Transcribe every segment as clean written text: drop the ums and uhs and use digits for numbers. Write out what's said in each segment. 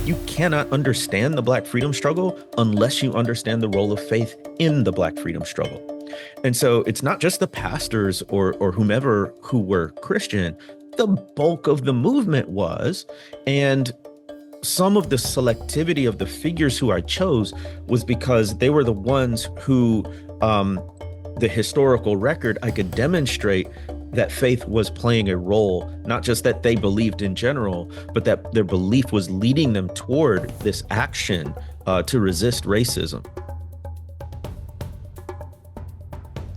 You cannot understand the Black freedom struggle unless you understand the role of faith in the Black freedom struggle. And so it's not just the pastors or whomever who were Christian. The bulk of the movement was, and some of the selectivity of the figures who I chose was because they were the ones who, the historical record, I could demonstrate that faith was playing a role, not just that they believed in general, but that their belief was leading them toward this action to resist racism.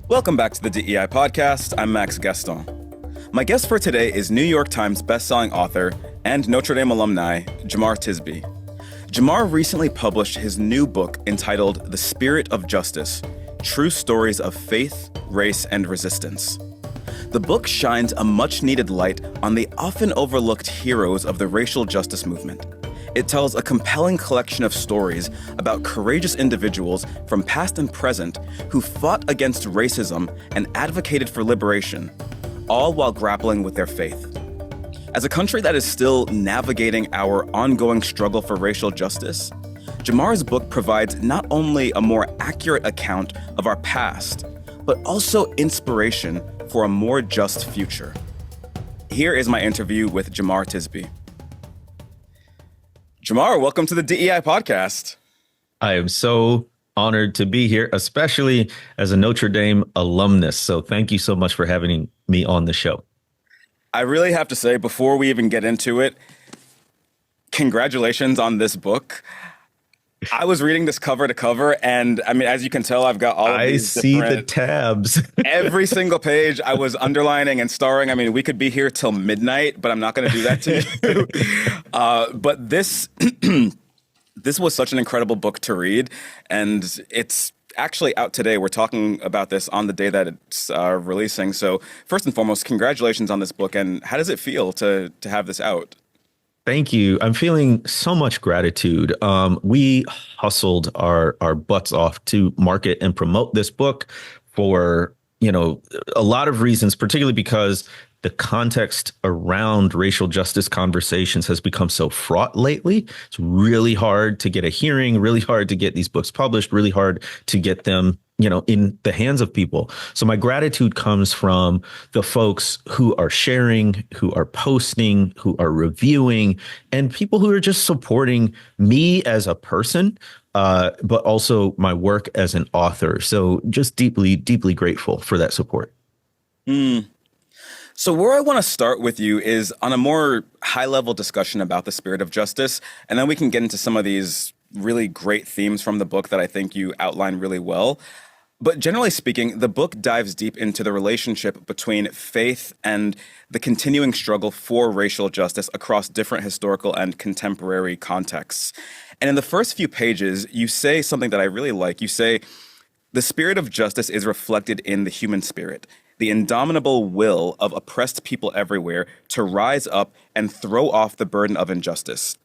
Welcome back to the DEI Podcast. I'm Max Gaston. My guest for today is New York Times bestselling author and Notre Dame alumni, Jemar Tisby. Jemar recently published his new book entitled The Spirit of Justice: True Stories of Faith, Race, and Resistance. The book shines a much-needed light on the often overlooked heroes of the racial justice movement. It tells a compelling collection of stories about courageous individuals from past and present who fought against racism and advocated for liberation, all while grappling with their faith. As a country that is still navigating our ongoing struggle for racial justice, Jemar's book provides not only a more accurate account of our past, but also inspiration for a more just future. Here is my interview with Jemar Tisby. Jemar, welcome to the DEI Podcast. I am so honored to be here, especially as a Notre Dame alumnus. So thank you so much for having me on the show. I really have to say, before we even get into it, congratulations on this book. I was reading this cover to cover, and I mean, as you can tell, I've got all of these the tabs. Every single page I was underlining and starring. I mean, we could be here till midnight, but I'm not going to do that to you. But this this was such an incredible book to read, and it's actually out today. We're talking about this on the day that it's releasing. So first and foremost, congratulations on this book, and how does it feel to have this out? Thank you. I'm feeling so much gratitude. We hustled our butts off to market and promote this book for, a lot of reasons, particularly because the context around racial justice conversations has become so fraught lately. It's really hard to get a hearing, really hard to get these books published, really hard to get them in the hands of people. So my gratitude comes from the folks who are sharing, who are posting, who are reviewing, and people who are just supporting me as a person, but also my work as an author. So just deeply, deeply grateful for that support. So where I want to start with you is on a more high-level discussion about the spirit of justice, and then we can get into some of these really great themes from the book that I think you outline really well. But generally speaking, the book dives deep into the relationship between faith and the continuing struggle for racial justice across different historical and contemporary contexts. And in the first few pages, you say something that I really like. You say, the spirit of justice is reflected in the human spirit, the indomitable will of oppressed people everywhere to rise up and throw off the burden of injustice.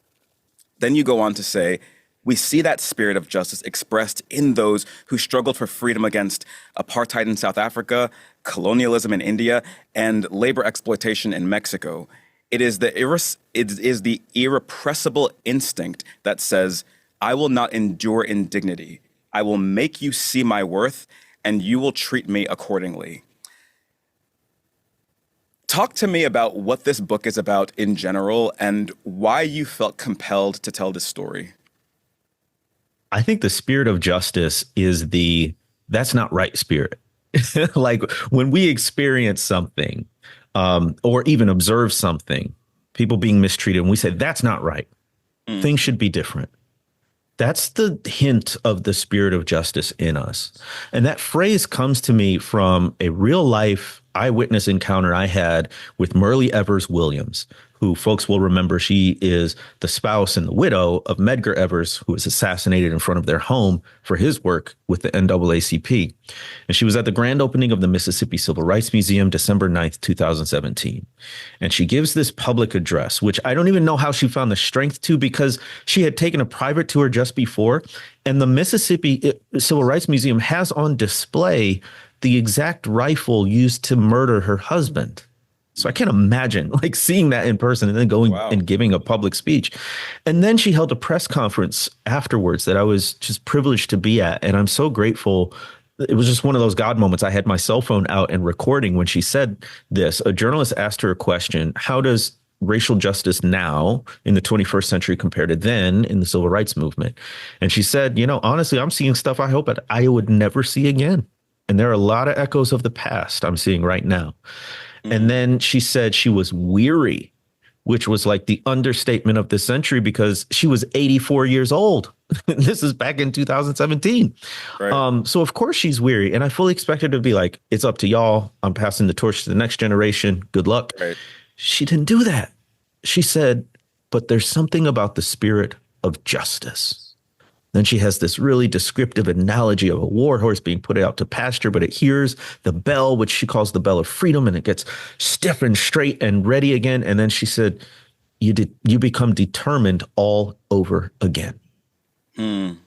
Then you go on to say, we see that spirit of justice expressed in those who struggled for freedom against apartheid in South Africa, colonialism in India, and labor exploitation in Mexico. It is the irrepressible instinct that says, I will not endure indignity. I will make you see my worth, and you will treat me accordingly. Talk to me about what this book is about in general and why you felt compelled to tell this story. I think the spirit of justice is that's not right spirit. Like when we experience something or even observe something, people being mistreated, and we say, that's not right. Things should be different. That's the hint of the spirit of justice in us. And that phrase comes to me from a real life eyewitness encounter I had with Myrlie Evers Williams, who folks will remember. She is the spouse and the widow of Medgar Evers, who was assassinated in front of their home for his work with the NAACP. And she was at the grand opening of the Mississippi Civil Rights Museum, December 9th, 2017. And she gives this public address, which I don't even know how she found the strength to, because she had taken a private tour just before. And the Mississippi Civil Rights Museum has on display the exact rifle used to murder her husband. So I can't imagine like seeing that in person and then going Wow. and giving a public speech. And then she held a press conference afterwards that I was just privileged to be at. And I'm so grateful. It was just one of those God moments. I had my cell phone out and recording when she said this. A journalist asked her a question: how does racial justice now in the 21st century compare to then in the civil rights movement? And she said, honestly, I'm seeing stuff I hope that I would never see again. And there are a lot of echoes of the past I'm seeing right now. And then she said she was weary, which was like the understatement of the century because she was 84 years old. This is back in 2017. Right. So of course she's weary. And I fully expected her to be like, it's up to y'all. I'm passing the torch to the next generation. Good luck. Right. She didn't do that. She said, but there's something about the spirit of justice. Then she has this really descriptive analogy of a war horse being put out to pasture, but it hears the bell, which she calls the bell of freedom, and it gets stiff and straight and ready again. And then she said, you become determined all over again. And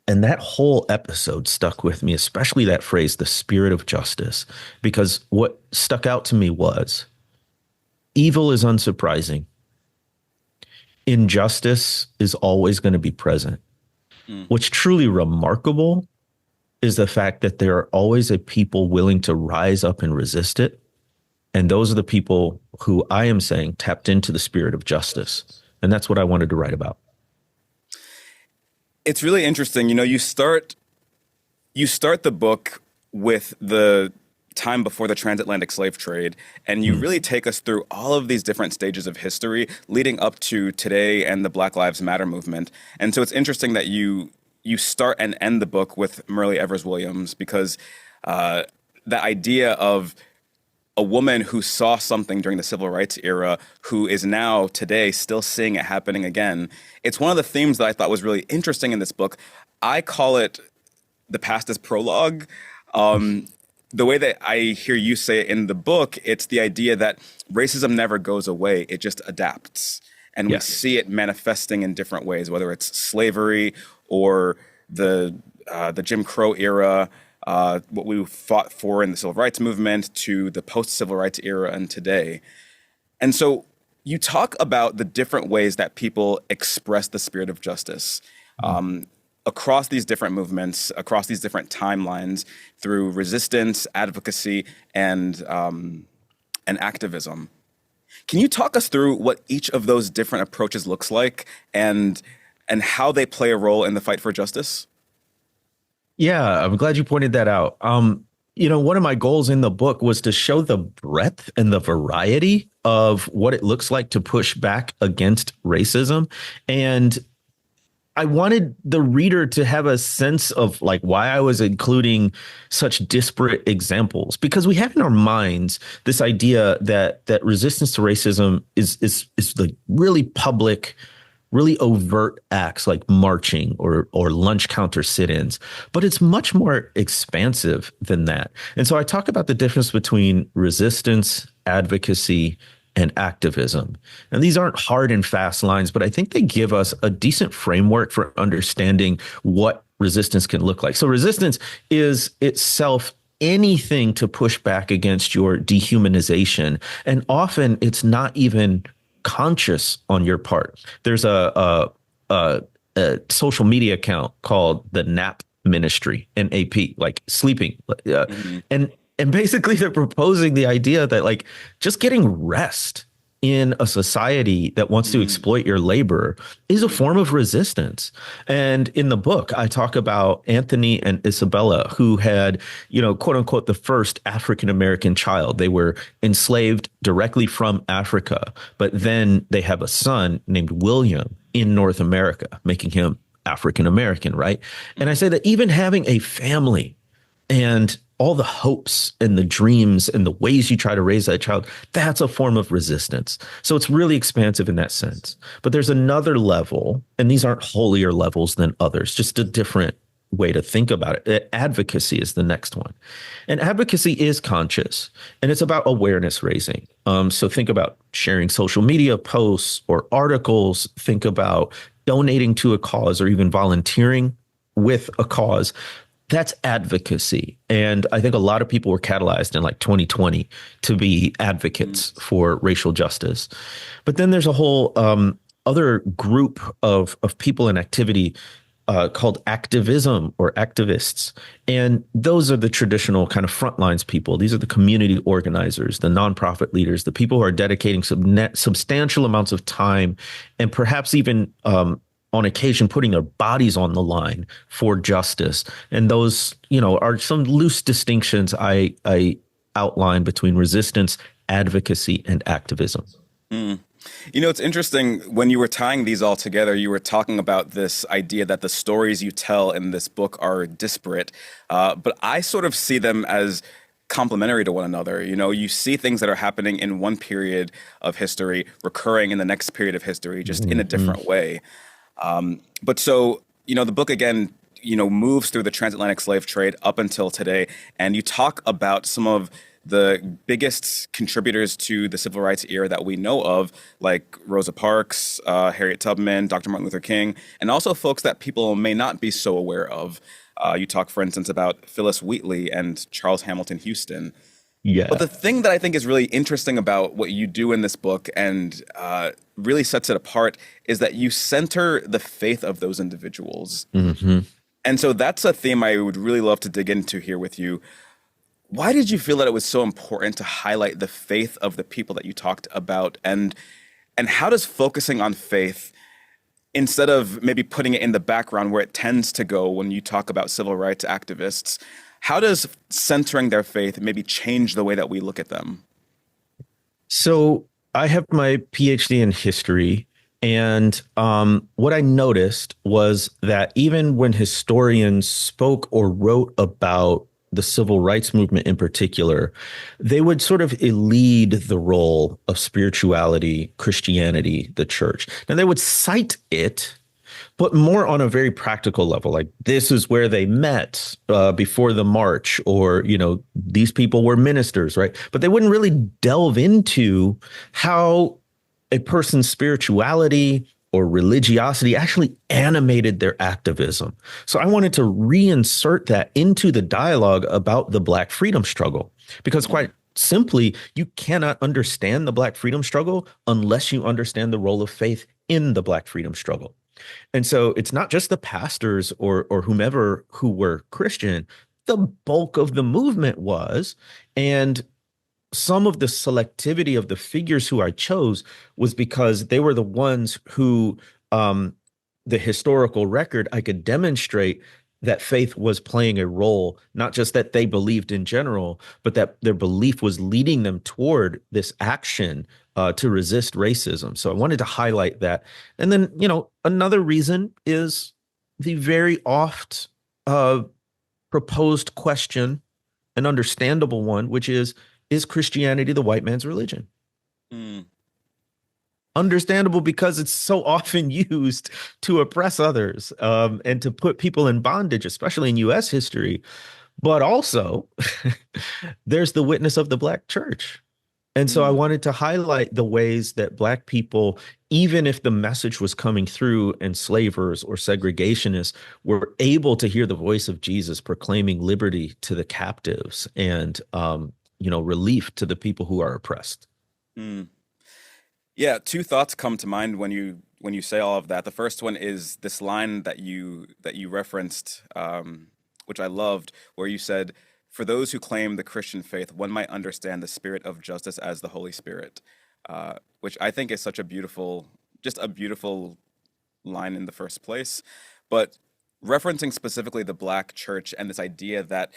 that whole episode stuck with me, especially that phrase, the spirit of justice, because what stuck out to me was evil is unsurprising. Injustice is always going to be present. What's truly remarkable is the fact that there are always a people willing to rise up and resist it. And those are the people who I am saying tapped into the spirit of justice. And that's what I wanted to write about. It's really interesting. You start the book with the time before the transatlantic slave trade, and you really take us through all of these different stages of history leading up to today and the Black Lives Matter movement. And so it's interesting that you start and end the book with Myrlie Evers Williams, because the idea of a woman who saw something during the civil rights era, who is now today still seeing it happening again. It's one of the themes that I thought was really interesting in this book. I call it the past as prologue. The way that I hear you say it in the book, it's the idea that racism never goes away. It just adapts. And we see it manifesting in different ways, whether it's slavery or the Jim Crow era, what we fought for in the civil rights movement, to the post-civil rights era and today. And so you talk about the different ways that people express the spirit of justice. Across these different movements, across these different timelines, through resistance, advocacy, and activism. Can you talk us through what each of those different approaches looks like and how they play a role in the fight for justice? Yeah, I'm glad you pointed that out. One of my goals in the book was to show the breadth and the variety of what it looks like to push back against racism. And I wanted the reader to have a sense of like why I was including such disparate examples, because we have in our minds this idea that resistance to racism is like really public, really overt acts like marching or lunch counter sit-ins, but it's much more expansive than that. And so I talk about the difference between resistance, advocacy, and activism. And these aren't hard and fast lines, but I think they give us a decent framework for understanding what resistance can look like. So resistance is itself anything to push back against your dehumanization. And often it's not even conscious on your part. There's a social media account called the Nap Ministry, NAP, like sleeping. And basically they're proposing the idea that like just getting rest in a society that wants to exploit your labor is a form of resistance. And in the book, I talk about Anthony and Isabella, who had, quote unquote, the first African-American child. They were enslaved directly from Africa, but then they have a son named William in North America, making him African-American, right? And I say that even having a family and all the hopes and the dreams and the ways you try to raise that child, that's a form of resistance. So it's really expansive in that sense. But there's another level, and these aren't holier levels than others, just a different way to think about it. Advocacy is the next one. And advocacy is conscious, and it's about awareness raising. So think about sharing social media posts or articles. Think about donating to a cause or even volunteering with a cause. That's advocacy. And I think a lot of people were catalyzed in like 2020 to be Mm. advocates for racial justice. But then there's a whole other group of people in activity called activism or activists. And those are the traditional kind of frontlines people. These are the community organizers, the nonprofit leaders, the people who are dedicating substantial amounts of time and perhaps even on occasion putting their bodies on the line for justice. And those, are some loose distinctions I outline between resistance, advocacy, and activism. Mm. It's interesting when you were tying these all together, you were talking about this idea that the stories you tell in this book are disparate, but I sort of see them as complementary to one another. You see things that are happening in one period of history recurring in the next period of history, just in a different way. But so, the book again, moves through the transatlantic slave trade up until today, and you talk about some of the biggest contributors to the civil rights era that we know of, like Rosa Parks, Harriet Tubman, Dr. Martin Luther King, and also folks that people may not be so aware of. You talk, for instance, about Phyllis Wheatley and Charles Hamilton Houston. But Yeah. the thing that I think is really interesting about what you do in this book and really sets it apart is that you center the faith of those individuals. Hmm. And so that's a theme I would really love to dig into here with you. Why did you feel that it was so important to highlight the faith of the people that you talked about? And how does focusing on faith, instead of maybe putting it in the background where it tends to go when you talk about civil rights activists, how does centering their faith maybe change the way that we look at them? So I have my PhD in history. And what I noticed was that even when historians spoke or wrote about the civil rights movement in particular, they would sort of elide the role of spirituality, Christianity, the church. Now, they would cite it, but more on a very practical level, like this is where they met before the march, or, these people were ministers, right? But they wouldn't really delve into how a person's spirituality or religiosity actually animated their activism. So I wanted to reinsert that into the dialogue about the Black freedom struggle, because quite simply, you cannot understand the Black freedom struggle unless you understand the role of faith in the Black freedom struggle. And so it's not just the pastors or whomever who were Christian. The bulk of the movement was, and some of the selectivity of the figures who I chose was because they were the ones who, the historical record, I could demonstrate that faith was playing a role, not just that they believed in general, but that their belief was leading them toward this action to resist racism. So I wanted to highlight that. And then, another reason is the very oft proposed question, an understandable one, which is Christianity the white man's religion? Mm. Understandable because it's so often used to oppress others and to put people in bondage, especially in U.S. history. But also, there's the witness of the Black church. And so I Mm. wanted to highlight the ways that Black people, even if the message was coming through enslavers or segregationists, were able to hear the voice of Jesus proclaiming liberty to the captives and, relief to the people who are oppressed. Mm. Yeah, two thoughts come to mind when you say all of that. The first one is this line that you referenced, which I loved, where you said, "For those who claim the Christian faith, one might understand the spirit of justice as the Holy Spirit," which I think is such just a beautiful line in the first place. But referencing specifically the Black church and this idea that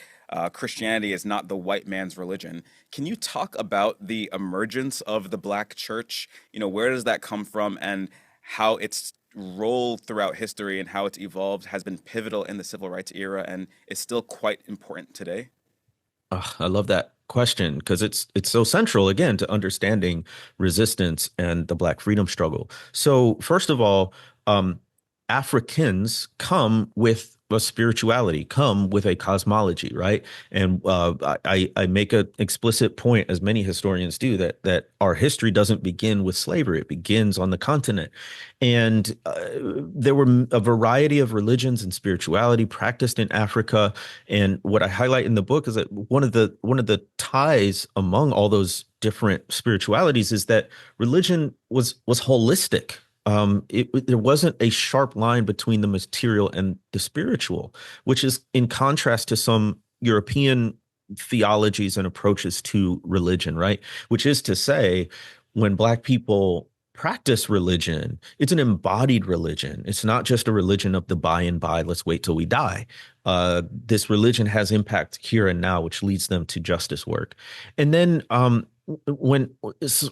Christianity is not the white man's religion, can you talk about the emergence of the Black church? Where does that come from, and how its role throughout history and how it's evolved has been pivotal in the civil rights era and is still quite important today? I love that question because it's so central again to understanding resistance and the Black freedom struggle. So first of all, Africans come with a spirituality, come with a cosmology, right? And I make an explicit point, as many historians do, that our history doesn't begin with slavery; it begins on the continent. And there were a variety of religions and spirituality practiced in Africa. And what I highlight in the book is that one of the ties among all those different spiritualities is that religion was holistic. There wasn't a sharp line between the material and the spiritual, which is in contrast to some European theologies and approaches to religion, right? Which is to say, when Black people practice religion, it's an embodied religion. It's not just a religion of the by and by, let's wait till we die. This religion has impact here and now, which leads them to justice work. And then when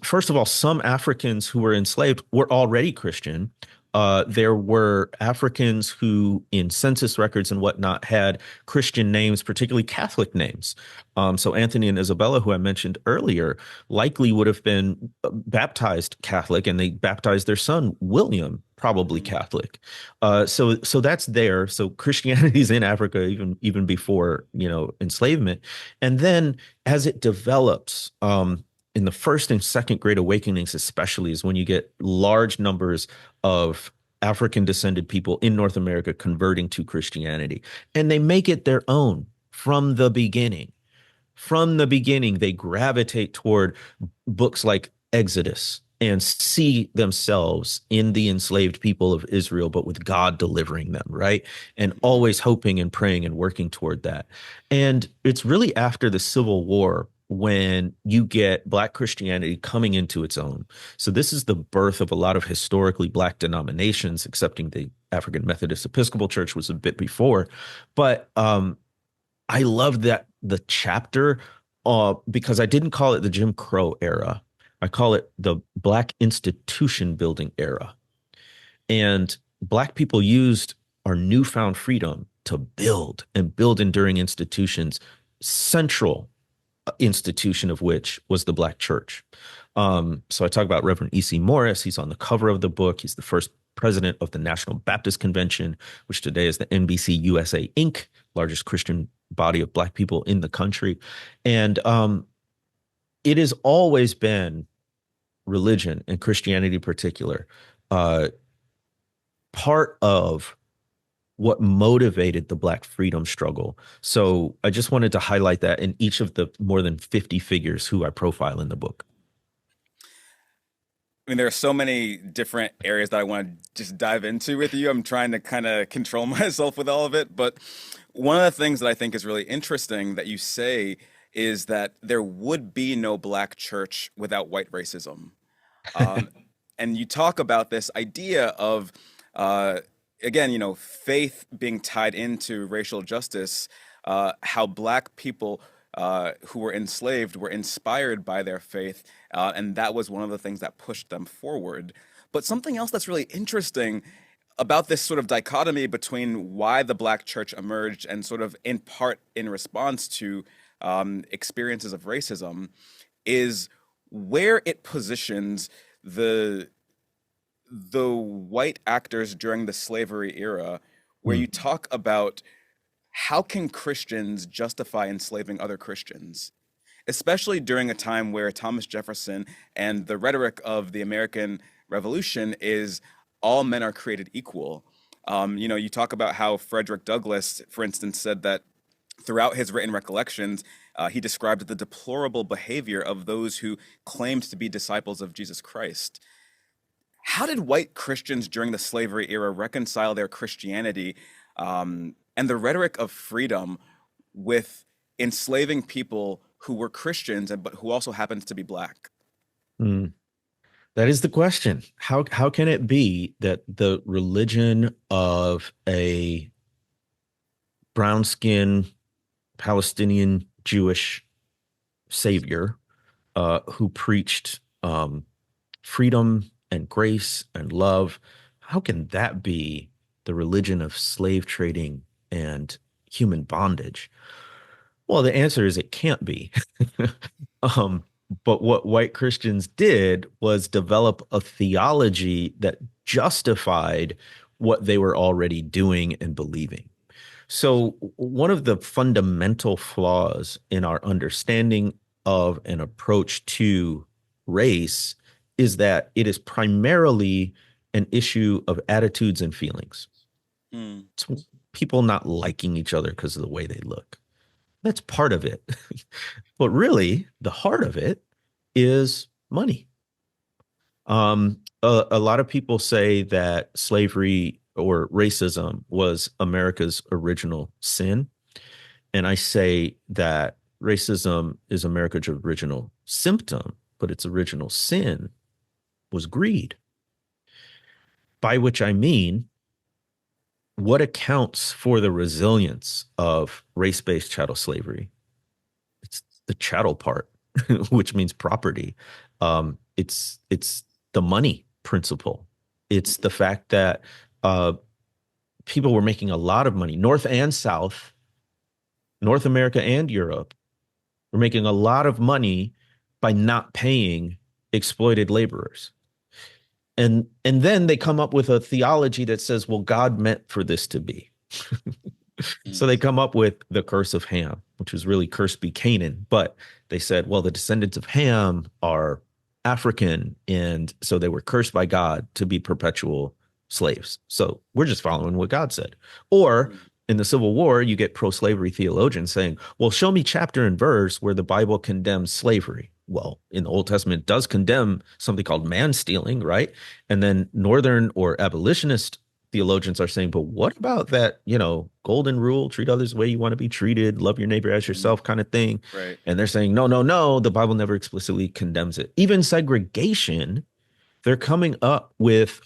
first of all, some Africans who were enslaved were already Christian. There were Africans who, in census records and whatnot, had Christian names, particularly Catholic names. So Anthony and Isabella, who I mentioned earlier, likely would have been baptized Catholic, and they baptized their son William, probably Catholic. So that's there. So Christianity is in Africa even before enslavement, and then as it develops. In the first and second Great Awakenings, especially, is when you get large numbers of African descended people in North America converting to Christianity. And they make it their own from the beginning. From the beginning, they gravitate toward books like Exodus and see themselves in the enslaved people of Israel, but with God delivering them, right? And always hoping and praying and working toward that. And it's really after the Civil War when you get Black Christianity coming into its own. So this is the birth of a lot of historically Black denominations, excepting the African Methodist Episcopal Church was a bit before. But I love that the chapter because I didn't call it the Jim Crow era. I call it the Black institution building era. And Black people used our newfound freedom to build enduring institutions, central institution of which was the Black church. So I talk about Reverend E.C. Morris. He's on the cover of the book. He's the first president of the National Baptist Convention, which today is the NBC USA Inc., largest Christian body of Black people in the country. And it has always been religion, and Christianity in particular, part of what motivated the Black freedom struggle. So I just wanted to highlight that in each of the more than 50 figures who I profile in the book. I mean, there are so many different areas that I want to just dive into with you. I'm trying to kind of control myself with all of it. But one of the things that I think is really interesting that you say is that there would be no Black church without white racism. And you talk about this idea of, again, faith being tied into racial justice, how Black people who were enslaved were inspired by their faith, and that was one of the things that pushed them forward. But something else that's really interesting about this sort of dichotomy between why the Black church emerged and sort of in part in response to experiences of racism is where it positions the white actors during the slavery era, where you talk about how can Christians justify enslaving other Christians, especially during a time where Thomas Jefferson and the rhetoric of the American Revolution is all men are created equal. You talk about how Frederick Douglass, for instance, said that throughout his written recollections, he described the deplorable behavior of those who claimed to be disciples of Jesus Christ. How did white Christians during the slavery era reconcile their Christianity and the rhetoric of freedom with enslaving people who were Christians but who also happened to be Black? That is the question. How can it be that the religion of a brown-skinned Palestinian Jewish savior who preached freedom and grace and love, how can that be the religion of slave trading and human bondage? Well, the answer is it can't be. But what white Christians did was develop a theology that justified what they were already doing and believing. So, one of the fundamental flaws in our understanding of an approach to race is that it is primarily an issue of attitudes and feelings. Mm, It's people not liking each other because of the way they look. That's part of it. But really, the heart of it is money. A lot of people say that slavery or racism was America's original sin. And I say that racism is America's original symptom, but its original sin was greed, by which I mean what accounts for the resilience of race based chattel slavery? It's the chattel part, which means property. It's the money principle. It's the fact that uh, people were making a lot of money, North and South, North America and Europe, were making a lot of money by not paying exploited laborers. And then they come up with a theology that says, well, God meant for this to be. So mm, they come up with the curse of Ham, which was really cursed be Canaan. But they said, well, the descendants of Ham are African. And so they were cursed by God to be perpetual slaves. So we're just following what God said. Or mm, in the Civil War, you get pro slavery theologians saying, well, show me chapter and verse where the Bible condemns slavery. Well, in the Old Testament, it does condemn something called man stealing, right? And then Northern or abolitionist theologians are saying, but what about that, golden rule, treat others the way you want to be treated, love your neighbor as mm. yourself kind of thing. Right. And they're saying, no, no, no, the Bible never explicitly condemns it. Even segregation, they're coming up with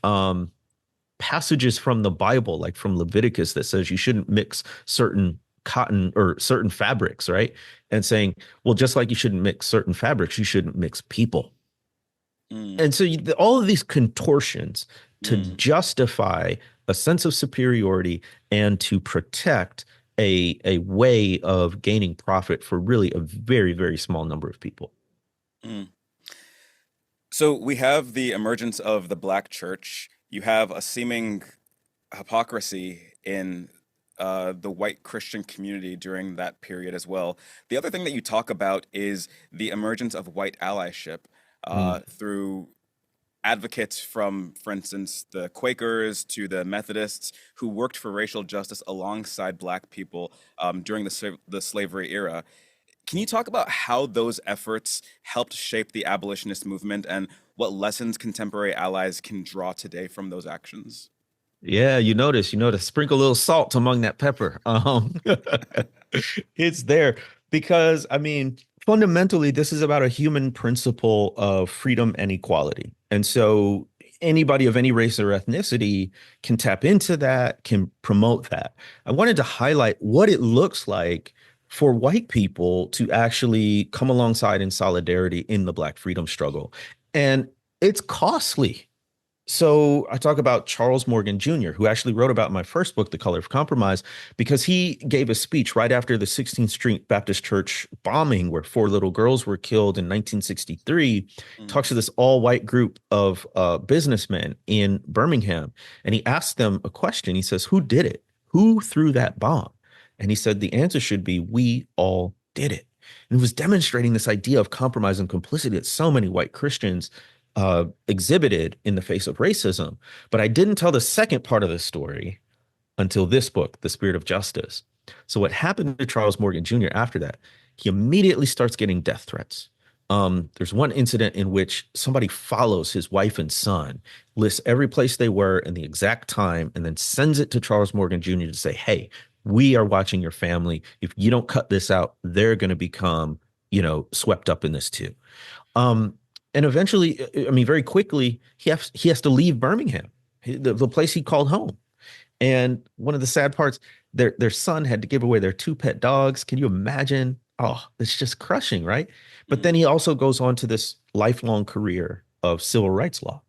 passages from the Bible, like from Leviticus, that says you shouldn't mix certain cotton or certain fabrics, right? And saying, well, just like you shouldn't mix certain fabrics, you shouldn't mix people. Mm, And so all of these contortions to mm. justify a sense of superiority and to protect a way of gaining profit for really a very, very small number of people. Mm. So we have the emergence of the Black church. You have a seeming hypocrisy in the white Christian community during that period as well. The other thing that you talk about is the emergence of white allyship Mm. through advocates from, for instance, the Quakers to the Methodists who worked for racial justice alongside Black people during the slavery era. Can you talk about how those efforts helped shape the abolitionist movement and what lessons contemporary allies can draw today from those actions? Yeah, you notice, sprinkle a little salt among that pepper. It's there because, I mean, fundamentally, this is about a human principle of freedom and equality. And so anybody of any race or ethnicity can tap into that, can promote that. I wanted to highlight what it looks like for white people to actually come alongside in solidarity in the Black freedom struggle. And it's costly. So I talk about Charles Morgan Jr., who actually wrote about my first book, The Color of Compromise, because he gave a speech right after the 16th Street Baptist Church bombing, where four little girls were killed in 1963. Mm, Talks to this all-white group of businessmen in Birmingham, and he asked them a question. He says, "Who did it? Who threw that bomb?" And he said the answer should be, "We all did it." And it was demonstrating this idea of compromise and complicity that so many white Christians exhibited in the face of racism. But I didn't tell the second part of the story until this book, The Spirit of Justice. So what happened to Charles Morgan Jr. after that? He immediately starts getting death threats. There's one incident in which somebody follows his wife and son, lists every place they were and the exact time, and then sends it to Charles Morgan Jr. to say, hey, we are watching your family. If you don't cut this out, they're going to become, swept up in this too. Um, and eventually, I mean, very quickly, he has to leave Birmingham, the place he called home. And one of the sad parts, their son had to give away their two pet dogs. Can you imagine? Oh, it's just crushing, right? But then mm, he also goes on to this lifelong career of civil rights law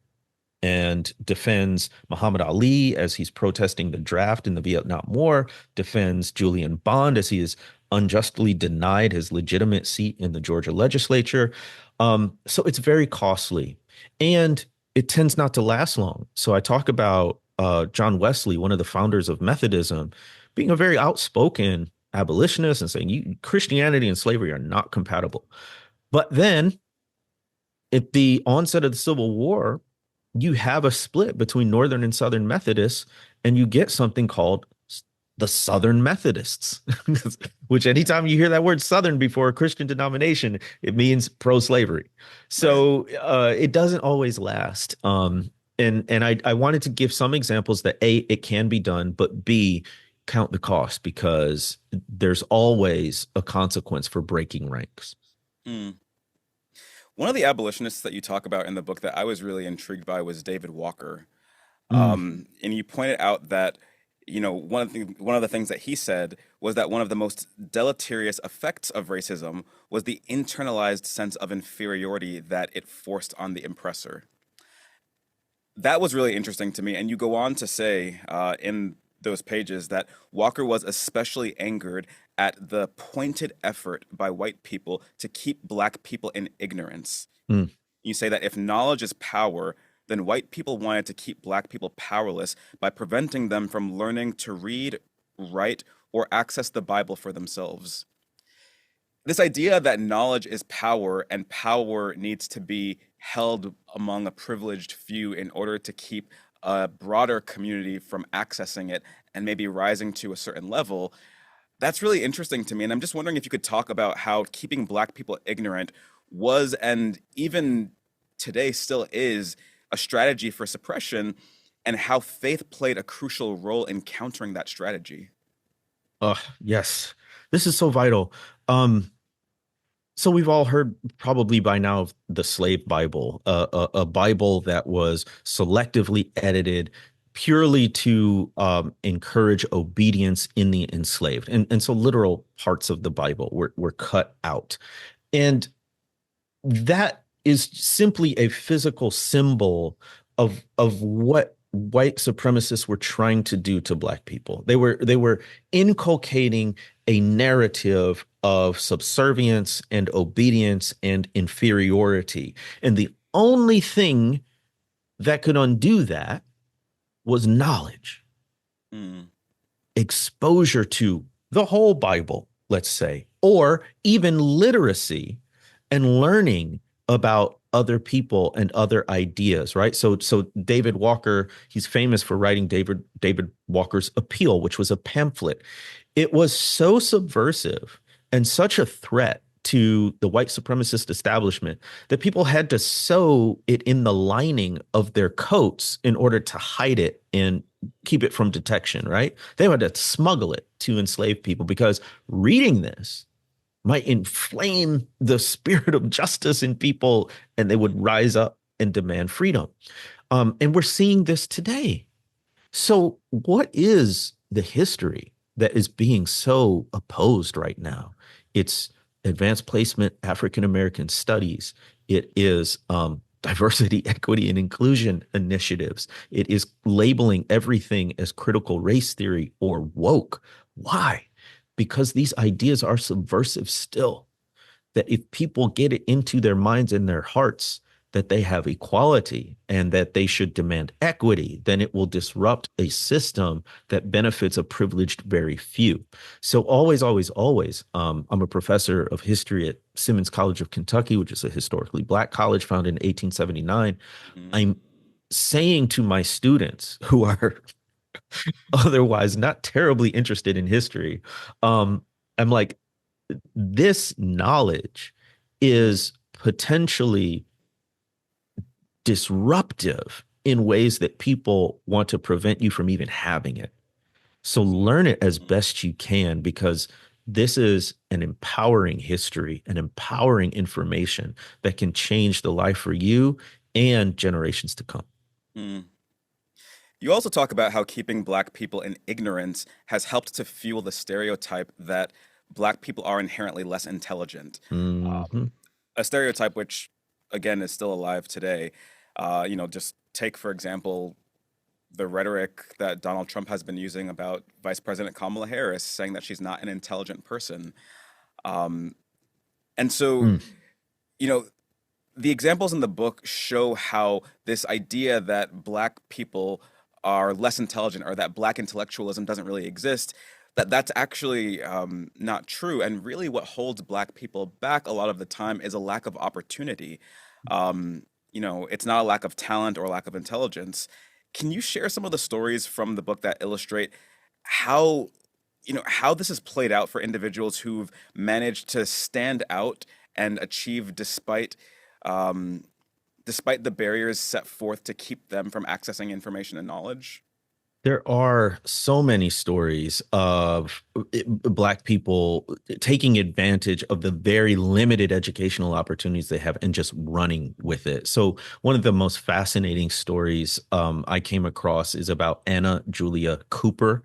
and defends Muhammad Ali as he's protesting the draft in the Vietnam War, defends Julian Bond as he is unjustly denied his legitimate seat in the Georgia legislature. So it's very costly and it tends not to last long. So I talk about John Wesley, one of the founders of Methodism. being a very outspoken abolitionist and saying Christianity and slavery are not compatible. But then at the onset of the Civil War, you have a split between Northern and Southern Methodists, and you get something called the Southern Methodists, which anytime you hear that word Southern before a Christian denomination, it means pro-slavery. Right. So it doesn't always last. And I wanted to give some examples that A, it can be done, but B, count the cost because there's always a consequence for breaking ranks. Mm. One of the abolitionists that you talk about in the book that I was really intrigued by was David Walker. Mm, And you pointed out that, one of the things that he said was that one of the most deleterious effects of racism was the internalized sense of inferiority that it forced on the oppressor. That was really interesting to me. And you go on to say in those pages that Walker was especially angered at the pointed effort by white people to keep black people in ignorance. mm. You say that if knowledge is power, then white people wanted to keep black people powerless by preventing them from learning to read, write, or access the Bible for themselves. This idea that knowledge is power and power needs to be held among a privileged few in order to keep a broader community from accessing it and maybe rising to a certain level, that's really interesting to me. And I'm just wondering if you could talk about how keeping black people ignorant was and even today still is a strategy for suppression and how faith played a crucial role in countering that strategy. Yes, this is so vital. Um, So we've all heard probably by now of the slave Bible, a Bible that was selectively edited purely to encourage obedience in the enslaved. And so literal parts of the Bible were cut out. And that is simply a physical symbol of what white supremacists were trying to do to black people. They were inculcating a narrative of subservience and obedience and inferiority. And the only thing that could undo that was knowledge, Mm, exposure to the whole Bible, let's say, or even literacy and learning about other people and other ideas, right? So David Walker, he's famous for writing David Walker's Appeal, which was a pamphlet. It was so subversive and such a threat to the white supremacist establishment that people had to sew it in the lining of their coats in order to hide it and keep it from detection, right? They had to smuggle it to enslave people because reading this might inflame the spirit of justice in people and they would rise up and demand freedom. And we're seeing this today. So, what is the history that is being so opposed right now? It's advanced placement, African American studies. It is diversity, equity, and inclusion initiatives. It is labeling everything as critical race theory or woke. Why? Because these ideas are subversive still. That if people get it into their minds and their hearts that they have equality and that they should demand equity, then it will disrupt a system that benefits a privileged very few. So always, always, always, I'm a professor of history at Simmons College of Kentucky, which is a historically black college founded in 1879. mm, I'm saying to my students who are otherwise not terribly interested in history, I'm like, this knowledge mm, is potentially disruptive in ways that people want to prevent you from even having it. So learn it as mm. best you can because this is an empowering history, an empowering information that can change the life for you and generations to come. Mm. You also talk about how keeping black people in ignorance has helped to fuel the stereotype that black people are inherently less intelligent. Mm-hmm. A stereotype which, again, is still alive today. Just take, for example, the rhetoric that Donald Trump has been using about Vice President Kamala Harris, saying that she's not an intelligent person. Um, and so, Mm. you know, the examples in the book show how this idea that black people are less intelligent or that black intellectualism doesn't really exist That's actually not true. And really, what holds Black people back a lot of the time is a lack of opportunity. It's not a lack of talent or lack of intelligence. Can you share some of the stories from the book that illustrate how, how this has played out for individuals who've managed to stand out and achieve um, despite the barriers set forth to keep them from accessing information and knowledge? There are so many stories of Black people taking advantage of the very limited educational opportunities they have and just running with it. So, one of the most fascinating stories I came across is about Anna Julia Cooper.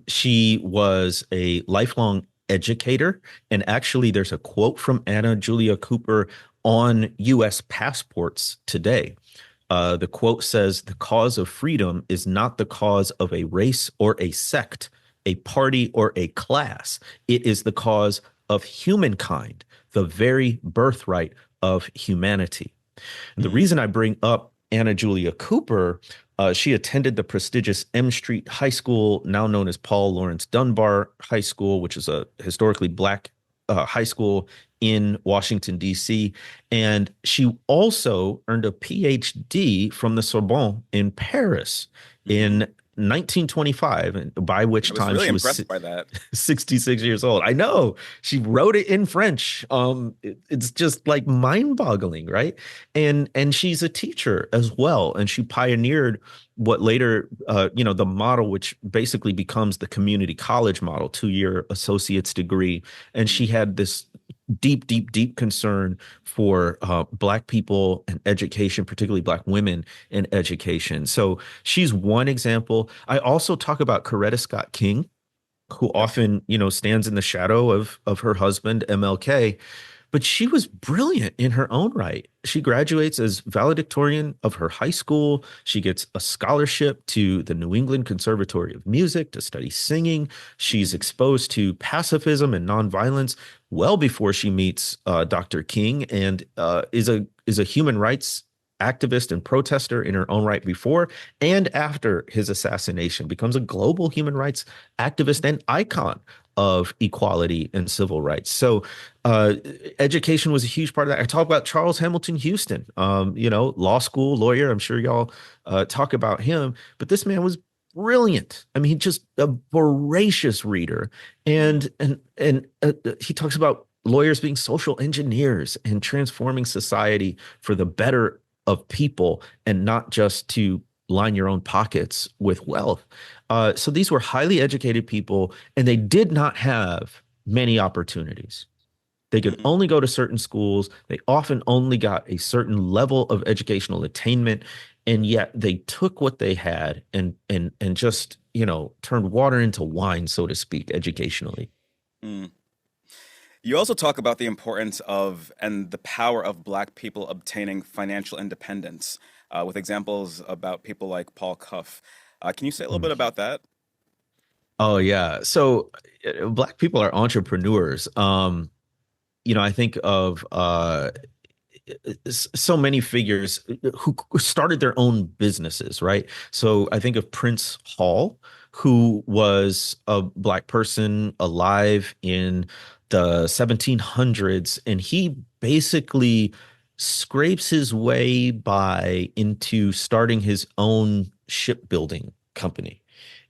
She was a lifelong educator. And actually, there's a quote from Anna Julia Cooper on US passports today. The quote says, "The cause of freedom is not the cause of a race or a sect, a party or a class. It is the cause of humankind, the very birthright of humanity." And the Mm, reason I bring up Anna Julia Cooper, she attended the prestigious M Street High School, now known as Paul Laurence Dunbar High School, which is a historically Black high school in Washington, D.C. And she also earned a PhD from the Sorbonne in Paris mhm. in 1925, by which I was time really she was impressed by that. 66 years old. I know she wrote it in French. It's just like mind-boggling, right? And she's a teacher as well, and she pioneered what later, the model, which basically becomes the community college model, 2-year associate's degree. And she Mm, had this deep, deep, deep concern for Black people and education, particularly Black women in education. So she's one example. I also talk about Coretta Scott King, who yep. often, stands in the shadow of her husband, MLK, but she was brilliant in her own right. She graduates as valedictorian of her high school. She gets a scholarship to the New England Conservatory of Music to study singing. She's Mhm, exposed to pacifism and nonviolence well before she meets Dr. King, and is a human rights activist and protester in her own right before and after his assassination, becomes a global human rights activist and icon of equality and civil rights. So uh, education was a huge part of that. I talk about Charles Hamilton Houston, law school lawyer. I'm sure y'all talk about him, but this man was brilliant. I mean, just a voracious reader, mm, and he talks about lawyers being social engineers and transforming society for the better of people, and not just to line your own pockets with wealth. So these were highly educated people, and they did not have many opportunities. They could mm. only go to certain schools. They often only got a certain level of educational attainment, and yet they took what they had and just turned water into wine, so to speak, educationally. Mm. You also talk about the importance of and the power of Black people obtaining financial independence, with examples about people like Paul Cuff. Can you say a little bit Mm. about that? Oh yeah. So Black people are entrepreneurs. I think of so many figures who started their own businesses, right? So I think of Prince Hall, who was a Black person alive in the 1700s, and he basically scrapes his way by into starting his own shipbuilding company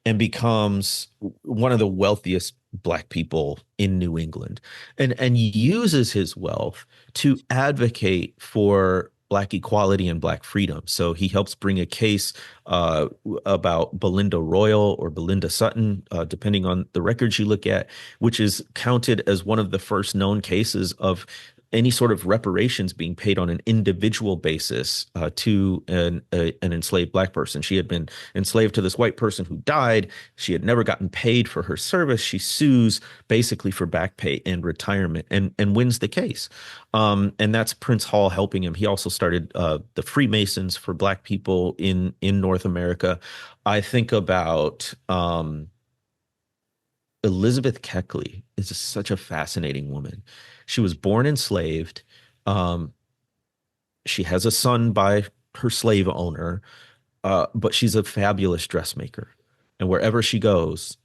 and becomes one of the wealthiest Black people in New England, and uses his wealth to advocate for Black equality and Black freedom. So he helps bring a case about Belinda Royal or Belinda Sutton, depending on the records you look at, which is counted as one of the first known cases of any sort of reparations being paid on an individual basis to an enslaved Black person. She had been enslaved to this white person who died. She had never gotten paid for her service. She sues basically for back pay and retirement, and wins the case. And that's Prince Hall helping him. He also started the Freemasons for Black people in North America. I think about Elizabeth Keckley is such a fascinating woman. She was born enslaved. Um, she has a son by her slave owner, but she's a fabulous dressmaker. And wherever she goes,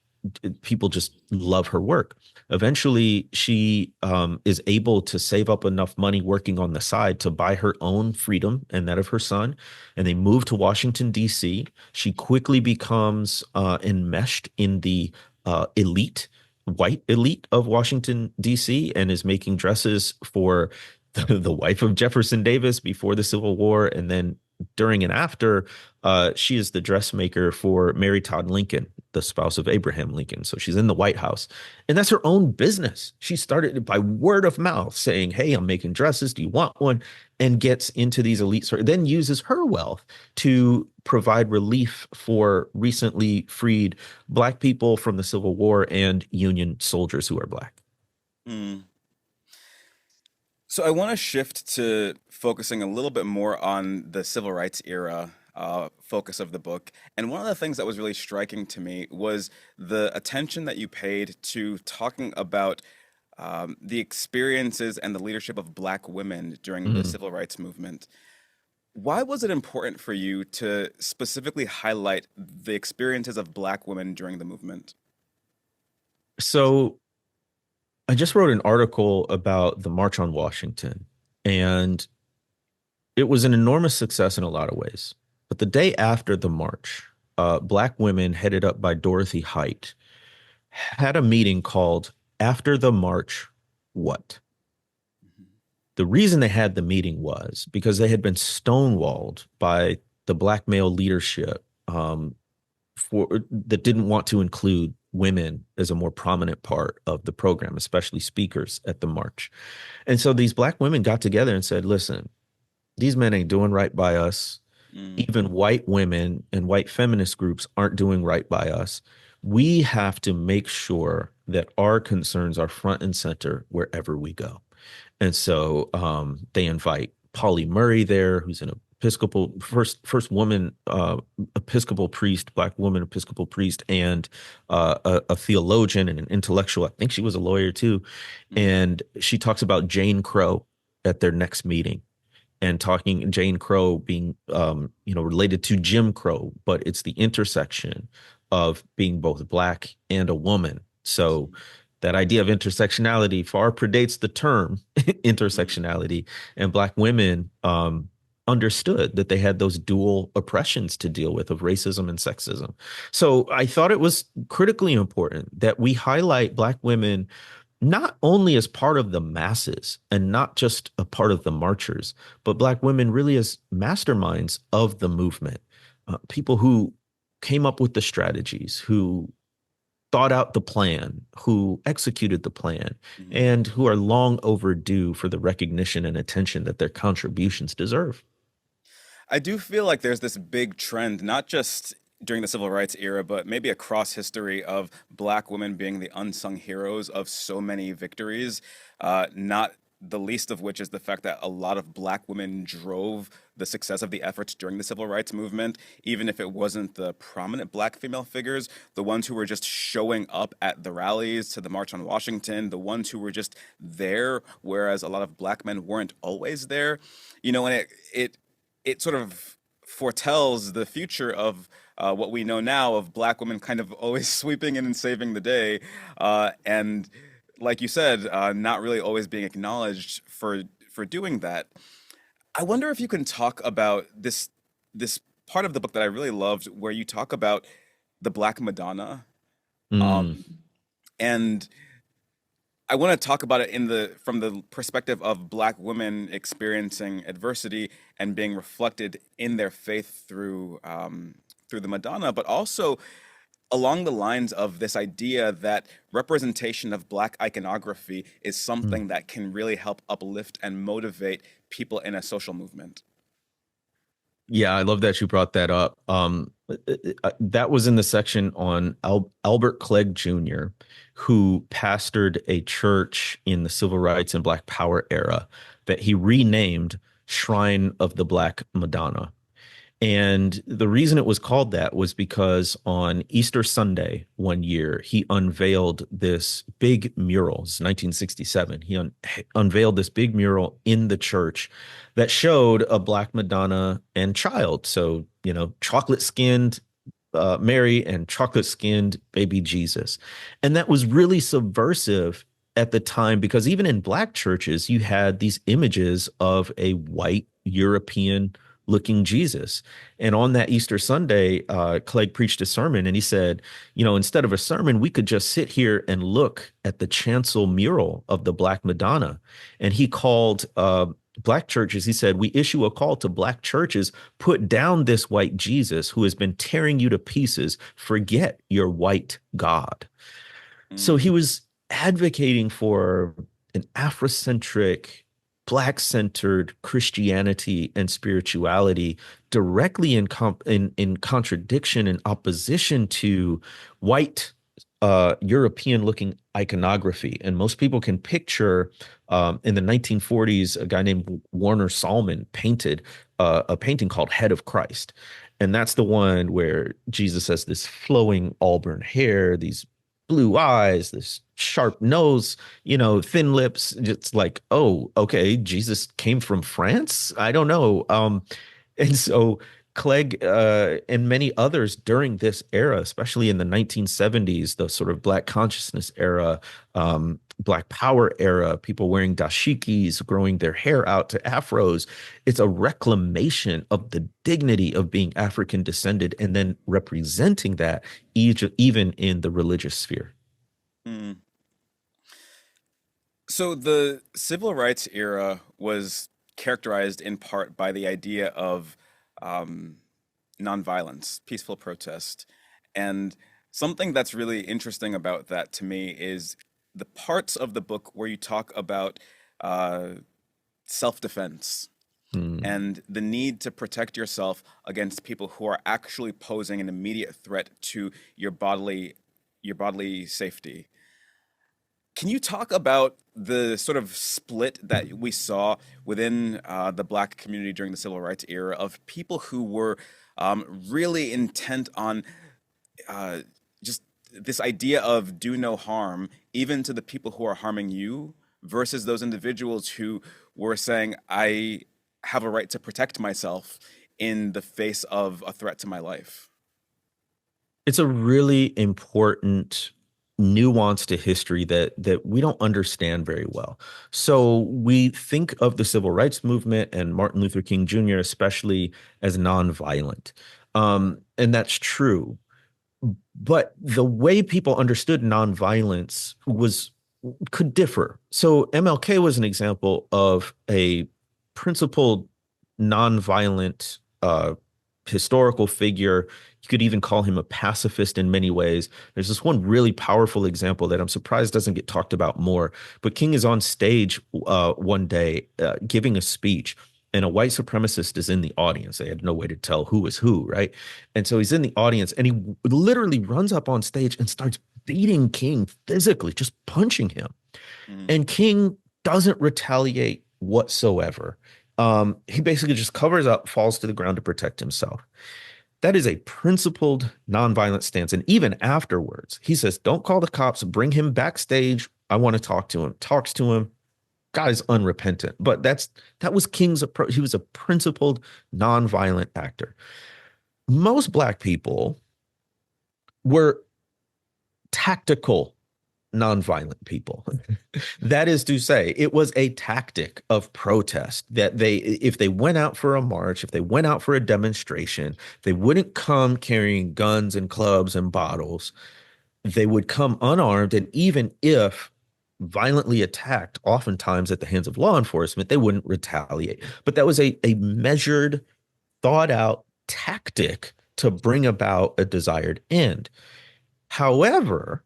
people just love her work. Eventually, she is able to save up enough money working on the side to buy her own freedom and that of her son. And they move to Washington, D.C. She quickly becomes enmeshed in the elite, white elite of Washington, D.C., and is making dresses for the wife of Jefferson Davis before the Civil War. And then during and after, she is the dressmaker for Mary Todd Lincoln, the spouse of Abraham Lincoln. So she's in the White House, and that's her own business. She started it by word of mouth, saying, "Hey, I'm making dresses. Do you want one?" And gets into these elites, then uses her wealth to provide relief for recently freed Black people from the Civil War and Union soldiers who are Black. Mm. So I want to shift to focusing a little bit more on the civil rights era focus of the book. And one of the things that was really striking to me was the attention that you paid to talking about the experiences and the leadership of Black women during the Mm. civil rights movement. Why was it important for you to specifically highlight the experiences of Black women during the movement? So I just wrote an article about the March on Washington, and it was an enormous success in a lot of ways. But the day after the march, Black women headed up by Dorothy Height had a meeting called After the March, What? The reason they had the meeting was because they had been stonewalled by the Black male leadership for that didn't want to include women as a more prominent part of the program, especially speakers at the march. And so these Black women got together and said, listen, these men ain't doing right by us. Mm, Even white women and white feminist groups aren't doing right by us. We have to make sure that our concerns are front and center wherever we go. And so they invite Polly Murray there, who's an Episcopal first woman Episcopal priest, Black woman Episcopal priest, and a theologian and an intellectual. I think she was a lawyer too. mm, And she talks about Jane Crow at their next meeting, and talking Jane Crow being related to Jim Crow, but it's the intersection of being both Black and a woman. So that idea of intersectionality far predates the term mm. intersectionality, and Black women understood that they had those dual oppressions to deal with of racism and sexism. So I thought it was critically important that we highlight Black women not only as part of the masses and not just a part of the marchers, but Black women really as masterminds of the movement, people who came up with the strategies, who thought out the plan, who executed the plan, Mhm. and who are long overdue for the recognition and attention that their contributions deserve. I do feel like there's this big trend, not just during the civil rights era, but maybe across history of Black women being the unsung heroes of so many victories. Not the least of which is the fact that a lot of Black women drove the success of the efforts during the civil rights movement, even if it wasn't the prominent Black female figures, the ones who were just showing up at the rallies to the March on Washington, the ones who were just there, whereas a lot of Black men weren't always there. And it sort of foretells the future of what we know now of Black women kind of always sweeping in and saving the day, and like you said, not really always being acknowledged for doing that. I wonder if you can talk about this part of the book that I really loved, where you talk about the Black Madonna, Mm, um, and I want to talk about it from the perspective of Black women experiencing adversity and being reflected in their faith through the Madonna, but also along the lines of this idea that representation of Black iconography is mm. something that can really help uplift and motivate people in a social movement. Yeah, I love that you brought that up. That was in the section on Albert Clegg Jr., who pastored a church in the civil rights and Black Power era that he renamed Shrine of the Black Madonna. And the reason it was called that was because on Easter Sunday one year, he unveiled this big mural. It's 1967. He unveiled this big mural in the church that showed a Black Madonna and child. So, chocolate skinned, Mary and chocolate-skinned baby Jesus. And that was really subversive at the time because even in black churches, you had these images of a white European looking Jesus. And on that Easter Sunday, Clegg preached a sermon and he said, instead of a sermon, we could just sit here and look at the chancel mural of the Black Madonna. And he called black churches, he said, we issue a call to black churches, put down this white Jesus who has been tearing you to pieces. Forget your white God. So he was advocating for an Afrocentric, Black-centered Christianity and spirituality directly in contradiction and opposition to white European-looking iconography. And most people can picture in the 1940s, a guy named Warner Sallman painted a painting called Head of Christ. And that's the one where Jesus has this flowing auburn hair, these blue eyes, this sharp nose, thin lips. It's like, oh, okay, Jesus came from France? I don't know. And so Clegg and many others during this era, especially in the 1970s, the sort of Black consciousness era, Black power era, people wearing dashikis, growing their hair out to afros. It's a reclamation of the dignity of being African descended and then representing that even in the religious sphere. Mm. So the civil rights era was characterized in part by the idea of nonviolence, peaceful protest. And something that's really interesting about that to me is the parts of the book where you talk about self-defense and the need to protect yourself against people who are actually posing an immediate threat to your bodily safety. Can you talk about the sort of split that we saw within the Black community during the civil rights era of people who were really intent on just this idea of do no harm, even to the people who are harming you, versus those individuals who were saying, I have a right to protect myself in the face of a threat to my life? It's a really important nuance to history that we don't understand very well. So we think of the civil rights movement and Martin Luther King Jr. especially as nonviolent. And that's true. But the way people understood nonviolence could differ. So MLK was an example of a principled nonviolent historical figure. You could even call him a pacifist in many ways. There's this one really powerful example that I'm surprised doesn't get talked about more. But King is on stage one day giving a speech, and a white supremacist is in the audience. They had no way to tell who was who, right? And so he's in the audience, and he literally runs up on stage and starts beating King physically, just punching him. And King doesn't retaliate whatsoever. He basically just covers up, falls to the ground to protect himself. That is a principled nonviolent stance. And even afterwards, he says, don't call the cops, bring him backstage. I want to talk to him. Talks to him. God is unrepentant. But that was King's approach. He was a principled nonviolent actor. Most Black people were tactical nonviolent people. That is to say, it was a tactic of protest that if they went out for a march, if they went out for a demonstration, they wouldn't come carrying guns and clubs and bottles. They would come unarmed, and even if violently attacked, oftentimes at the hands of law enforcement, they wouldn't retaliate. But that was a measured, thought out tactic to bring about a desired end. However,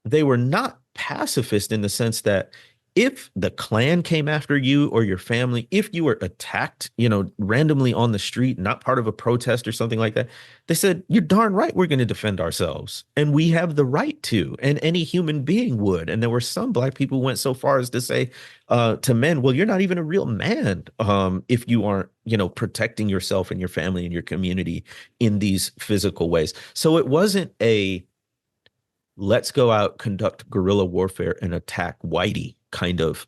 they were not pacifist in the sense that if the Klan came after you or your family, if you were attacked, randomly on the street, not part of a protest or something like that, they said, you're darn right, we're going to defend ourselves. And we have the right to, and any human being would. And there were some Black people who went so far as to say to men, well, you're not even a real man if you aren't, protecting yourself and your family and your community in these physical ways. So it wasn't let's go out, conduct guerrilla warfare, and attack Whitey kind of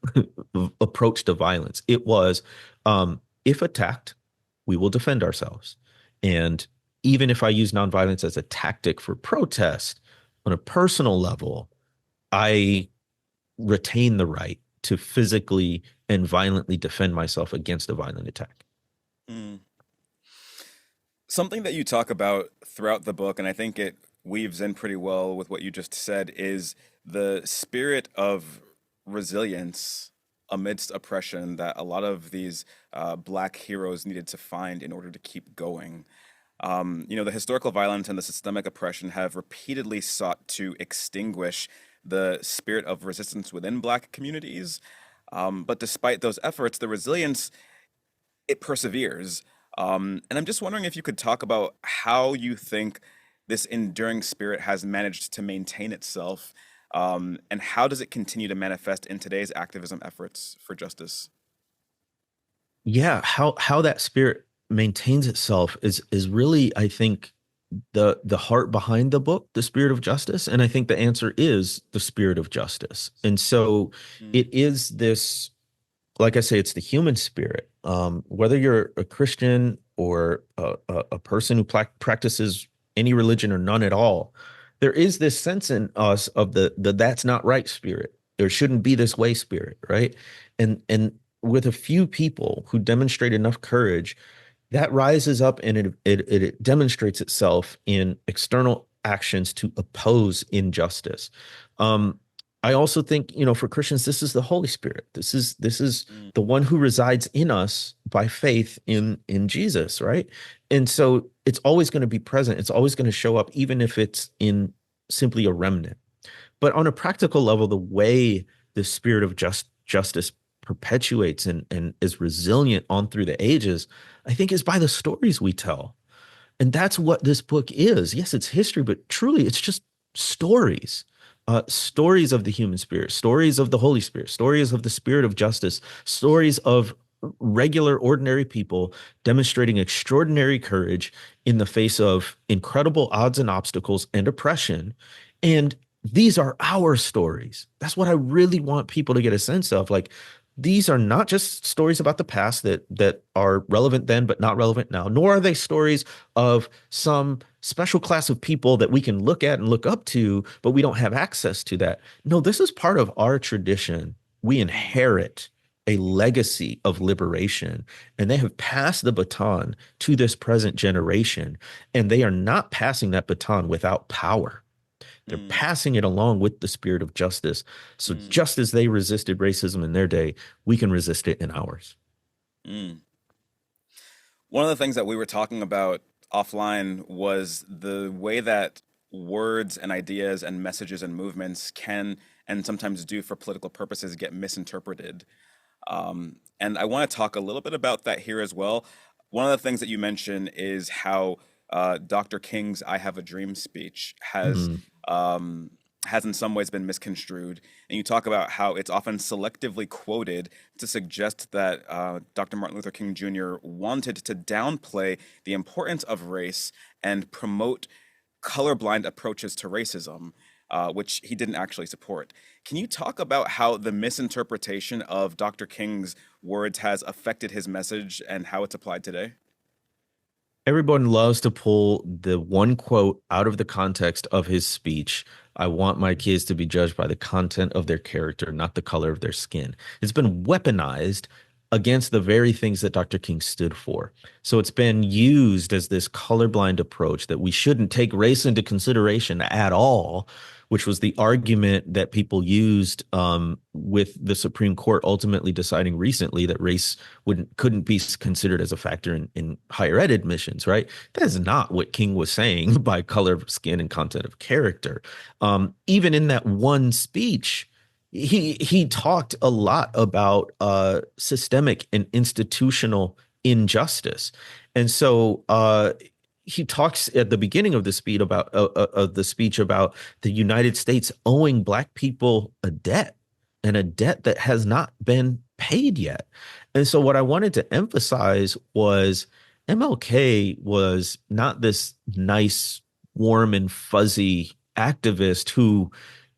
approach to violence. It was, if attacked, we will defend ourselves. And even if I use nonviolence as a tactic for protest, on a personal level, I retain the right to physically and violently defend myself against a violent attack. Mm. Something that you talk about throughout the book, and I think it weaves in pretty well with what you just said, is the spirit of resilience amidst oppression that a lot of these Black heroes needed to find in order to keep going. The historical violence and the systemic oppression have repeatedly sought to extinguish the spirit of resistance within Black communities. But despite those efforts, the resilience, it perseveres. And I'm just wondering if you could talk about how you think this enduring spirit has managed to maintain itself, and how does it continue to manifest in today's activism efforts for justice? Yeah, how that spirit maintains itself is really, I think, the heart behind the book, the spirit of justice. And I think the answer is the spirit of justice. And so Mm, it is this, like I say, it's the human spirit. Whether you're a Christian or a person who practices any religion or none at all, there is this sense in us of the that's not right spirit. There shouldn't be this way spirit, right? And with a few people who demonstrate enough courage, that rises up and it demonstrates itself in external actions to oppose injustice. Um, I also think, for Christians, this is the Holy Spirit. This is mm, the one who resides in us by faith in Jesus, right? And so it's always going to be present. It's always going to show up, even if it's in simply a remnant. But on a practical level, the way the spirit of justice perpetuates and is resilient on through the ages, I think, is by the stories we tell. And that's what this book is. Yes, it's history, but truly it's just stories. Stories of the human spirit, stories of the Holy Spirit, stories of the spirit of justice, stories of regular, ordinary people demonstrating extraordinary courage in the face of incredible odds and obstacles and oppression. And these are our stories. That's what I really want people to get a sense of. Like, these are not just stories about the past that are relevant then but not relevant now, nor are they stories of some special class of people that we can look at and look up to, but we don't have access to that. No, this is part of our tradition. We mm, inherit a legacy of liberation, and they have passed the baton to this present generation, and they are not passing that baton without power. They're mm, passing it along with the spirit of justice. So mm, just as they resisted racism in their day, we can resist it in ours. mm. One of the things that we were talking about offline was the way that words and ideas and messages and movements can and sometimes do for political purposes get misinterpreted. And I want to talk a little bit about that here as well. One of the things that you mentioned is how Dr. King's "I Have a Dream" speech Mm. um, has in some ways been misconstrued. And you talk about how it's often selectively quoted to suggest that Dr. Martin Luther King Jr. wanted to downplay the importance of race and promote colorblind approaches to racism, which he didn't actually support. Can you talk about how the misinterpretation of Dr. King's words has affected his message and how it's applied today? Everyone loves to pull the one quote out of the context of his speech. I want my kids to be judged by the content of their character, not the color of their skin. It's been weaponized against the very things that Dr. King stood for. So it's been used as this colorblind approach that we shouldn't take race into consideration at all, which was the argument that people used with the Supreme Court ultimately deciding recently that race couldn't be considered as a factor in higher ed admissions, right? That is not what King was saying by color of skin and content of character. Even in that one speech, he talked a lot about systemic and institutional injustice, and so he talks at the beginning of the speech about the United States owing Black people a debt, and a debt that has not been paid yet. And so what I wanted to emphasize was MLK was not this nice, warm and fuzzy activist who,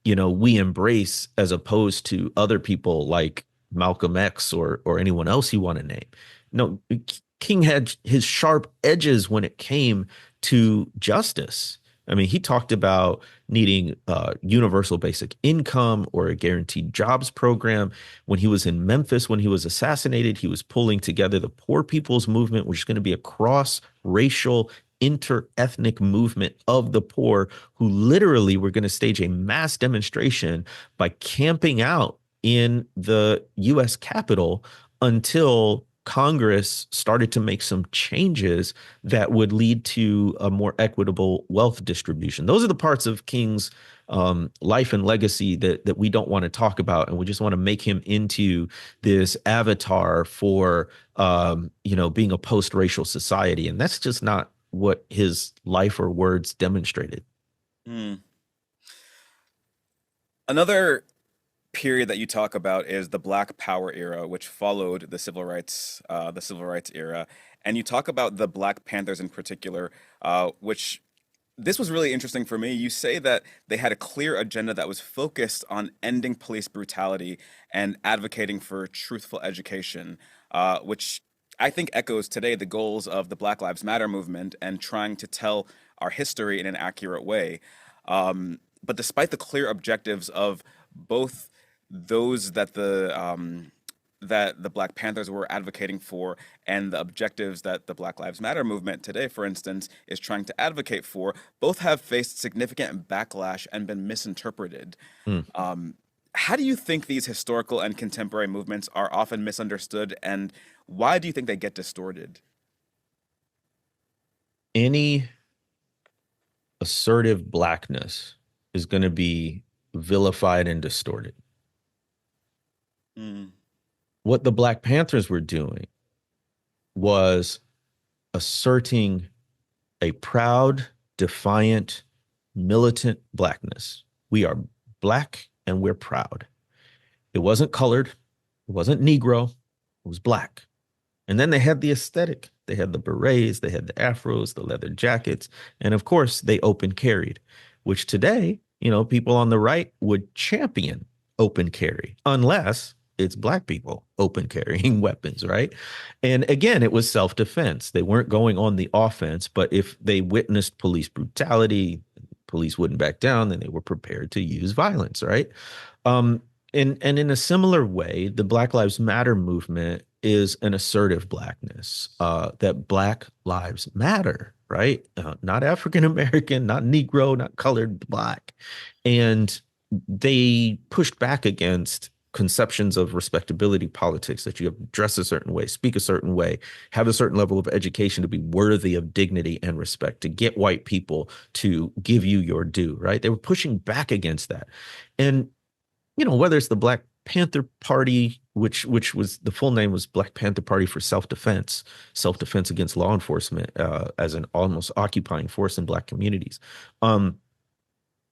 we embrace as opposed to other people like Malcolm X or anyone else you want to name. No, King had his sharp edges when it came to justice. I mean, he talked about needing universal basic income or a guaranteed jobs program. When he was in Memphis, when he was assassinated, he was pulling together the Poor People's Movement, which is going to be a cross-racial, inter-ethnic movement of the poor who literally were going to stage a mass demonstration by camping out in the U.S. Capitol until Congress started to make some changes that would lead to a more equitable wealth distribution. Those are the parts of King's life and legacy that we don't want to talk about, and we just want to make him into this avatar for being a post-racial society, and that's just not what his life or words demonstrated. Mm. Another period that you talk about is the Black Power era, which followed the Civil Rights era, and you talk about the Black Panthers in particular, which this was really interesting for me. You say that they had a clear agenda that was focused on ending police brutality and advocating for truthful education, which I think echoes today the goals of the Black Lives Matter movement and trying to tell our history in an accurate way. But despite the clear objectives of both those that the Black Panthers were advocating for and the objectives that the Black Lives Matter movement today, for instance, is trying to advocate for, both have faced significant backlash and been misinterpreted. Mm. How do you think these historical and contemporary movements are often misunderstood, and why do you think they get distorted? Any assertive blackness is going to be vilified and distorted. Mm. What the Black Panthers were doing was asserting a proud, defiant, militant blackness. We are Black and we're proud. It wasn't colored, it wasn't Negro, it was Black. And then they had the aesthetic. They had the berets, they had the afros, the leather jackets, and of course they open carried, which today, people on the right would champion open carry, unless it's Black people open carrying weapons, right? And again, it was self-defense. They weren't going on the offense, but if they witnessed police brutality, police wouldn't back down, then they were prepared to use violence, right? Um, and in a similar way, the Black Lives Matter movement is an assertive blackness, that Black lives matter, right? Not African American, not Negro, not colored, Black. And they pushed back against conceptions of respectability politics, that you have to dress a certain way, speak a certain way, have a certain level of education to be worthy of dignity and respect, to get white people to give you your due, right? They were pushing back against that. And whether it's the Black Panther Party, which was, the full name was Black Panther Party for Self-Defense, self-defense against law enforcement, as an almost occupying force in Black communities.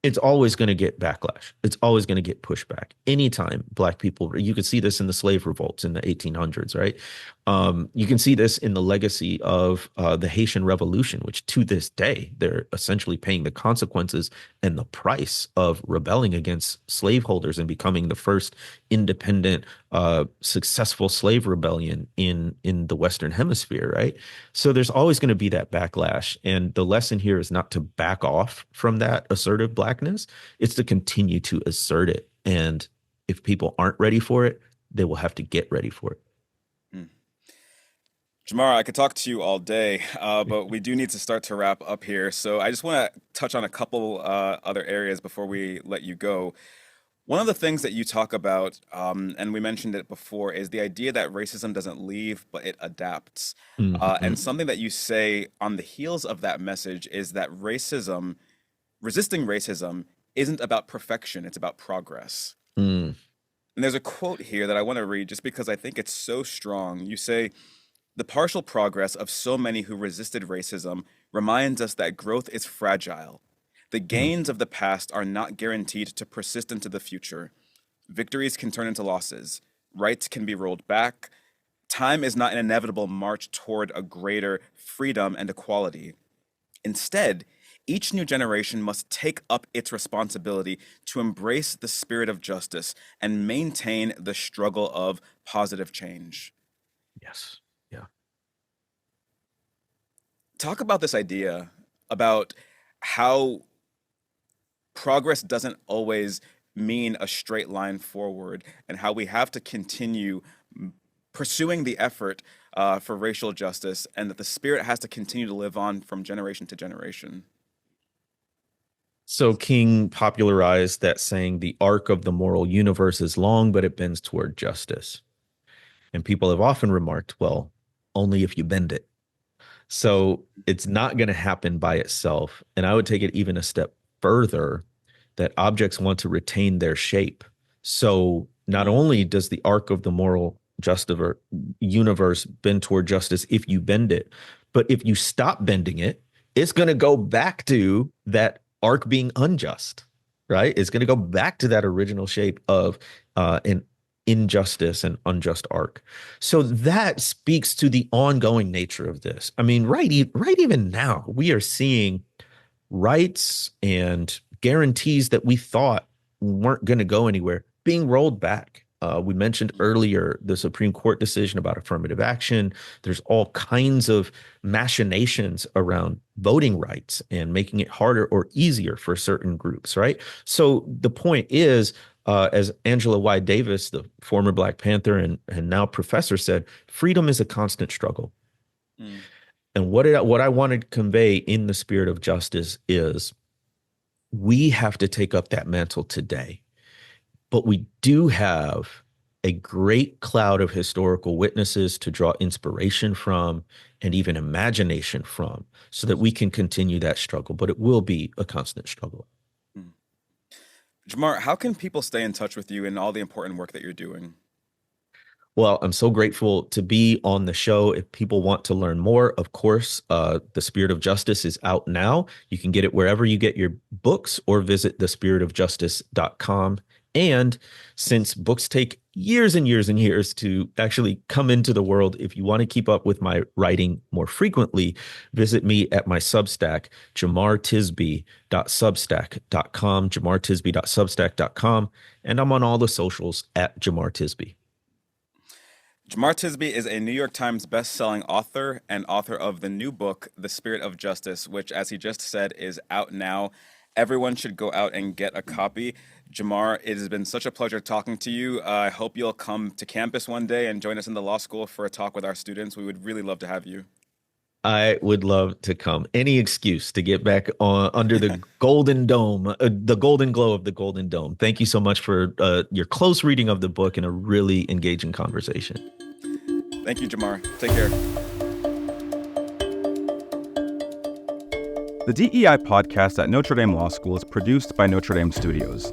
It's always going to get backlash. It's always going to get pushback. Anytime Black people, you could see this in the slave revolts in the 1800s, right? You can see this in the legacy of the Haitian Revolution, which to this day, they're essentially paying the consequences and the price of rebelling against slaveholders and becoming the first independent, successful slave rebellion in the Western Hemisphere, right? So there's always going to be that backlash. And the lesson here is not to back off from that assertive blackness. It's to continue to assert it. And if people aren't ready for it, they will have to get ready for it. Jemar, I could talk to you all day, but we do need to start to wrap up here. So I just want to touch on a couple other areas before we let you go. One of the things that you talk about, and we mentioned it before, is the idea that racism doesn't leave, but it adapts. And something that you say on the heels of that message is that resisting racism isn't about perfection, it's about progress. Mm. And there's a quote here that I want to read just because I think it's so strong. You say, "The partial progress of so many who resisted racism reminds us that growth is fragile. The gains of the past are not guaranteed to persist into the future. Victories can turn into losses. Rights can be rolled back. Time is not an inevitable march toward a greater freedom and equality. Instead, each new generation must take up its responsibility to embrace the spirit of justice and maintain the struggle of positive change." Yes. Yeah. Talk about this idea about how progress doesn't always mean a straight line forward, and how we have to continue pursuing the effort for racial justice, and that the spirit has to continue to live on from generation to generation. So King popularized that saying, the arc of the moral universe is long, but it bends toward justice. And people have often remarked, well, only if you bend it. So it's not going to happen by itself. And I would take it even a step further, that objects want to retain their shape. So not only does the arc of the moral justice universe bend toward justice if you bend it, but if you stop bending it, it's going to go back to that arc being unjust, right? It's going to go back to that original shape of an injustice and unjust arc. So that speaks to the ongoing nature of this. I mean, right even now, we are seeing rights and guarantees that we thought weren't going to go anywhere being rolled back. We mentioned earlier the Supreme Court decision about affirmative action. There's all kinds of machinations around voting rights and making it harder or easier for certain groups, right? So the point is, as Angela Y. Davis, the former Black Panther and now professor, said, freedom is a constant struggle. Mm. And what I wanted to convey in the spirit of justice is we have to take up that mantle today. But we do have a great cloud of historical witnesses to draw inspiration from and even imagination from, so that we can continue that struggle. But it will be a constant struggle. Jemar, how can people stay in touch with you and all the important work that you're doing? Well, I'm so grateful to be on the show. If people want to learn more, of course, The Spirit of Justice is out now. You can get it wherever you get your books, or visit thespiritofjustice.com. And since books take years and years and years to actually come into the world, if you want to keep up with my writing more frequently, visit me at my Substack, jemartisby.substack.com, jemartisby.substack.com. And I'm on all the socials at Jemar Tisby. Jemar Tisby is a New York Times bestselling author and author of the new book, The Spirit of Justice, which, as he just said, is out now. Everyone should go out and get a copy. Jemar, it has been such a pleasure talking to you. I hope you'll come to campus one day and join us in the law school for a talk with our students. We would really love to have you. I would love to come. Any excuse to get back on under the golden dome, the golden glow of the Golden Dome. Thank you so much for your close reading of the book and a really engaging conversation. Thank you, Jemar. Take care. The DEI podcast at Notre Dame Law School is produced by Notre Dame Studios.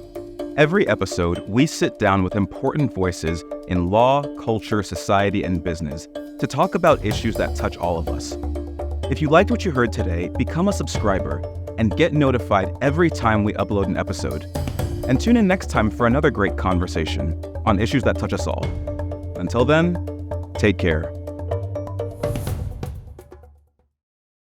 Every episode, we sit down with important voices in law, culture, society, and business to talk about issues that touch all of us. If you liked what you heard today, become a subscriber and get notified every time we upload an episode. And tune in next time for another great conversation on issues that touch us all. Until then, take care.